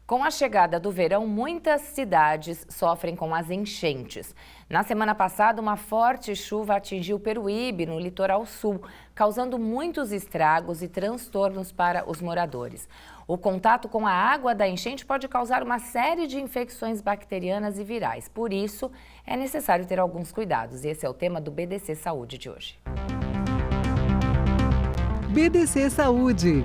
Com a chegada do verão, muitas cidades sofrem com as enchentes. Na semana passada, uma forte chuva atingiu Peruíbe, no litoral sul, causando muitos estragos e transtornos para os moradores. O contato com a água da enchente pode causar uma série de infecções bacterianas e virais. Por isso, é necessário ter alguns cuidados. E esse é o tema do BDC Saúde de hoje. BDC Saúde.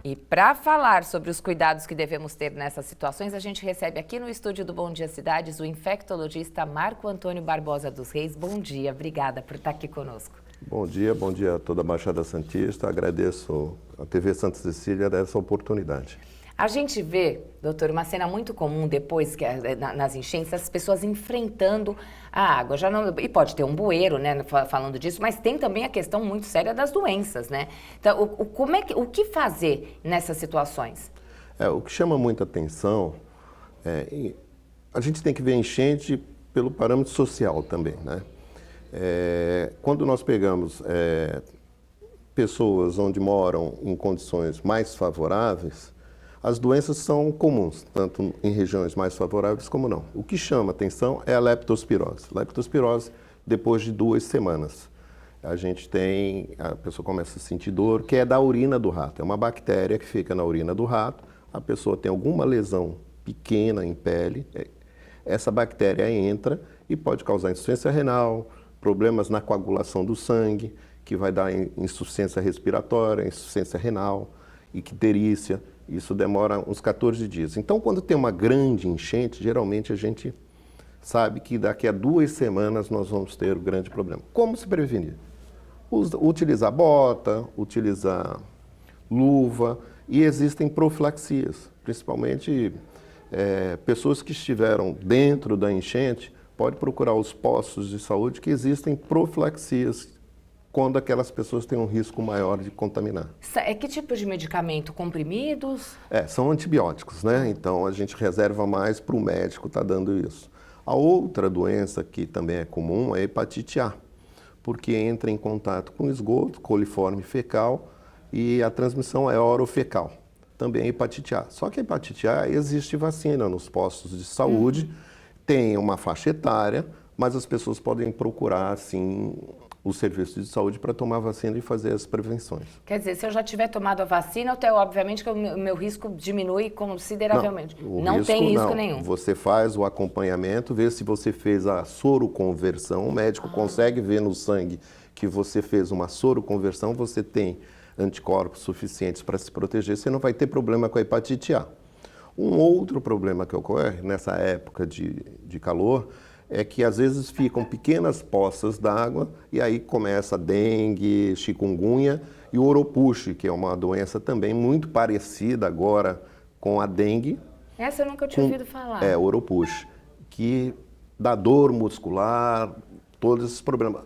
E para falar sobre os cuidados que devemos ter nessas situações, a gente recebe aqui no estúdio do Bom Dia Cidades o infectologista Marco Antônio Barbosa dos Reis. Bom dia, obrigada por estar aqui conosco. Bom dia a toda a Baixada Santista. Agradeço a TV Santa Cecília dessa oportunidade. A gente vê, doutor, uma cena muito comum depois que nas enchentes, as pessoas enfrentando a água. E pode ter um bueiro, né, falando disso, mas tem também a questão muito séria das doenças, né? Então, o que fazer nessas situações? O que chama muita atenção a gente tem que ver a enchente pelo parâmetro social também, né? Quando nós pegamos pessoas onde moram em condições mais favoráveis, as doenças são comuns, tanto em regiões mais favoráveis como não. O que chama atenção é a leptospirose. Leptospirose, depois de 2 semanas, a pessoa começa a sentir dor, que é da urina do rato. É uma bactéria que fica na urina do rato, a pessoa tem alguma lesão pequena em pele, essa bactéria entra e pode causar insuficiência renal, problemas na coagulação do sangue, que vai dar insuficiência respiratória, insuficiência renal, icterícia. Isso demora uns 14 dias. Então, quando tem uma grande enchente, geralmente a gente sabe que daqui a 2 semanas nós vamos ter um grande problema. Como se prevenir? Utilizar bota, utilizar luva, e existem profilaxias, principalmente pessoas que estiveram dentro da enchente, pode procurar os postos de saúde que existem profilaxias quando aquelas pessoas têm um risco maior de contaminar. Que tipo de medicamento? Comprimidos? São antibióticos, né? Então a gente reserva mais para o médico estar dando isso. A outra doença que também é comum é a hepatite A, porque entra em contato com esgoto, coliforme fecal, e a transmissão é orofecal. Também é hepatite A. Só que a hepatite A existe vacina nos postos de saúde, tem uma faixa etária, mas as pessoas podem procurar, assim, o serviço de saúde para tomar vacina e fazer as prevenções. Quer dizer, se eu já tiver tomado a vacina, obviamente que o meu risco diminui consideravelmente. Não tem risco nenhum. Você faz o acompanhamento, vê se você fez a soroconversão, o médico consegue ver no sangue que você fez uma soroconversão, você tem anticorpos suficientes para se proteger, você não vai ter problema com a hepatite A. Um outro problema que ocorre nessa época de calor é que às vezes ficam pequenas poças d'água e aí começa a dengue, chikungunya e o oropuche, que é uma doença também muito parecida agora com a dengue. Essa eu nunca tinha ouvido falar. O oropuche, que dá dor muscular, todos esses problemas.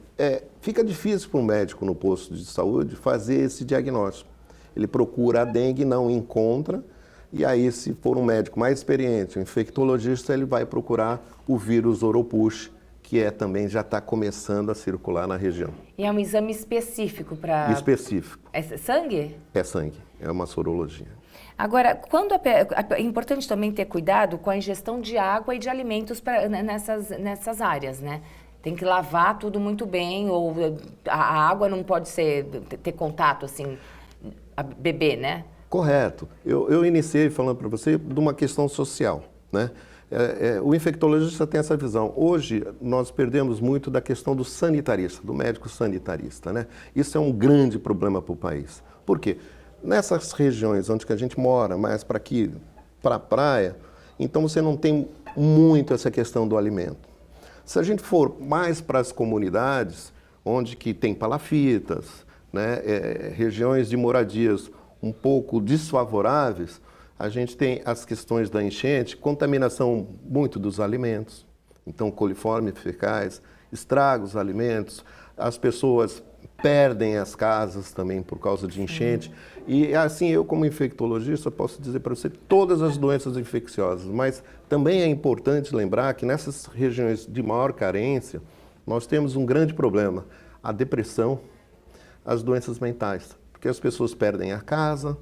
Fica difícil para um médico no posto de saúde fazer esse diagnóstico. Ele procura a dengue, não encontra, e aí, se for um médico mais experiente, um infectologista, ele vai procurar o vírus oropuche, que também já está começando a circular na região. E é um exame específico para... Específico. É sangue? É sangue, é uma sorologia. Agora, é importante também ter cuidado com a ingestão de água e de alimentos nessas áreas, né? Tem que lavar tudo muito bem, ou a água não pode ter contato, assim, beber, né? Correto. Eu iniciei falando para você de uma questão social, né? O infectologista tem essa visão. Hoje, nós perdemos muito da questão do sanitarista, do médico sanitarista, né? Isso é um grande problema para o país. Por quê? Nessas regiões onde que a gente mora, mais para aqui, para a praia, então você não tem muito essa questão do alimento. Se a gente for mais para as comunidades, onde que tem palafitas, né? Regiões de moradias um pouco desfavoráveis, a gente tem as questões da enchente, contaminação muito dos alimentos, então coliformes fecais, estraga os alimentos, as pessoas perdem as casas também por causa de enchente. E assim, eu como infectologista posso dizer para você todas as doenças infecciosas, mas também é importante lembrar que nessas regiões de maior carência, nós temos um grande problema, a depressão, as doenças mentais. Porque as pessoas perdem a casa,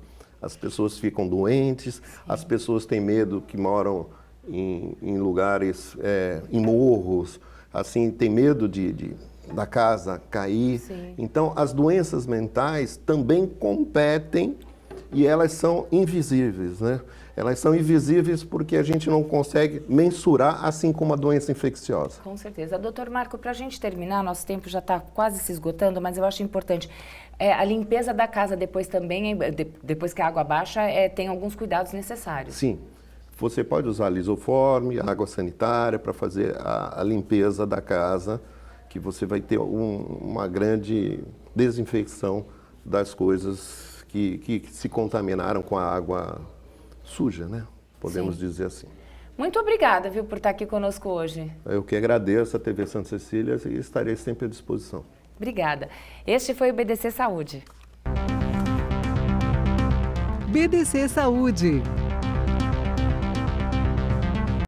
as pessoas ficam doentes, as pessoas têm medo que moram em lugares, em morros, assim, tem medo da casa cair. Sim. Então, as doenças mentais também competem e elas são invisíveis, né? Elas são invisíveis porque a gente não consegue mensurar, assim como a doença infecciosa. Com certeza. Doutor Marco, para a gente terminar, nosso tempo já está quase se esgotando, mas eu acho importante. A limpeza da casa depois também, depois que a água baixa, tem alguns cuidados necessários. Sim. Você pode usar lisoforme, água sanitária para fazer a limpeza da casa, que você vai ter uma grande desinfecção das coisas que se contaminaram com a água suja, né? Podemos dizer assim. Muito obrigada, viu, por estar aqui conosco hoje. Eu que agradeço a TV Santa Cecília e estarei sempre à disposição. Obrigada. Este foi o BDC Saúde. BDC Saúde.